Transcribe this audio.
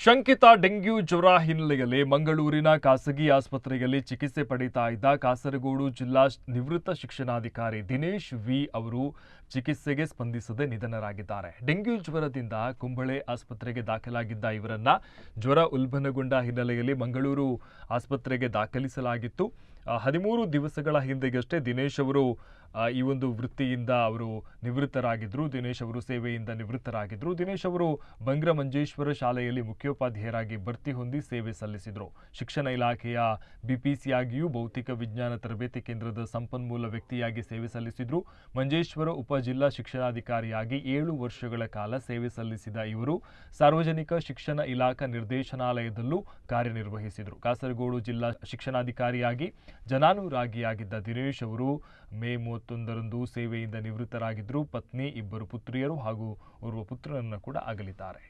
ಶಂಕಿತ ಡೆಂಗ್ಯೂ ಜ್ವರ ಹಿನ್ನೆಲೆಯಲ್ಲಿ ಮಂಗಳೂರಿನ ಖಾಸಗಿ ಆಸ್ಪತ್ರೆಯಲ್ಲಿ ಚಿಕಿತ್ಸೆ ಪಡೆಯುತ್ತಾ ಇದ್ದ ಕಾಸರಗೋಡು ಜಿಲ್ಲಾ ನಿವೃತ್ತ ಶಿಕ್ಷಣಾಧಿಕಾರಿ ದಿನೇಶ್ ವಿ ಅವರು ಚಿಕಿತ್ಸೆಗೆ ಸ್ಪಂದಿಸದೆ ನಿಧನರಾಗಿದ್ದಾರೆ. ಡೆಂಗ್ಯೂ ಜ್ವರದಿಂದ ಕುಂಬಳೆ ಆಸ್ಪತ್ರೆಗೆ ದಾಖಲಾಗಿದ್ದ ಇವರನ್ನ ಜ್ವರ ಉಲ್ಬಣಗೊಂಡ ಹಿನ್ನೆಲೆಯಲ್ಲಿ ಮಂಗಳೂರು ಆಸ್ಪತ್ರೆಗೆ ದಾಖಲಿಸಲಾಗಿತ್ತು. 13 ದಿವಸಗಳ ಹಿಂದೆಯಷ್ಟೇ ದಿನೇಶ್ ಅವರು ಈ ಒಂದು ವೃತ್ತಿಯಿಂದ ಅವರು ನಿವೃತ್ತರಾಗಿದ್ದರು. ದಿನೇಶ್ ಅವರು ಸೇವೆಯಿಂದ ನಿವೃತ್ತರಾಗಿದ್ದರು. ದಿನೇಶ್ ಅವರು ಬಂಗ್ರ ಮಂಜೇಶ್ವರ ಶಾಲೆಯಲ್ಲಿ ಮುಖ್ಯೋಪಾಧ್ಯಾಯರಾಗಿ ಬಡ್ತಿ ಹೊಂದಿ ಸೇವೆ ಸಲ್ಲಿಸಿದರು. ಶಿಕ್ಷಣ ಇಲಾಖೆಯ ಬಿಪಿಸಿಯಾಗಿಯೂ ಭೌತಿಕ ವಿಜ್ಞಾನ ತರಬೇತಿ ಕೇಂದ್ರದ ಸಂಪನ್ಮೂಲ ವ್ಯಕ್ತಿಯಾಗಿ ಸೇವೆ ಸಲ್ಲಿಸಿದರು. ಮಂಜೇಶ್ವರ ಉಪ ಜಿಲ್ಲಾ ಶಿಕ್ಷಣಾಧಿಕಾರಿಯಾಗಿ 7 ವರ್ಷಗಳ ಕಾಲ ಸೇವೆ ಸಲ್ಲಿಸಿದ ಇವರು ಸಾರ್ವಜನಿಕ ಶಿಕ್ಷಣ ಇಲಾಖಾ ನಿರ್ದೇಶನಾಲಯದಲ್ಲೂ ಕಾರ್ಯನಿರ್ವಹಿಸಿದರು. ಕಾಸರಗೋಡು ಜಿಲ್ಲಾ ಶಿಕ್ಷಣಾಧಿಕಾರಿಯಾಗಿ ಜನಾನುರಾಗಿಯಾಗಿದ್ದ ದಿನೇಶ್ ಅವರು ಮೇ 31ರಂದು ಸೇವೆಯಿಂದ ನಿವೃತ್ತರಾಗಿದ್ದರು. ಪತ್ನಿ, 2 ಪುತ್ರಿಯರು ಹಾಗೂ ಓರ್ವ ಪುತ್ರನನ್ನು ಕೂಡ ಅಗಲಿದ್ದಾರೆ.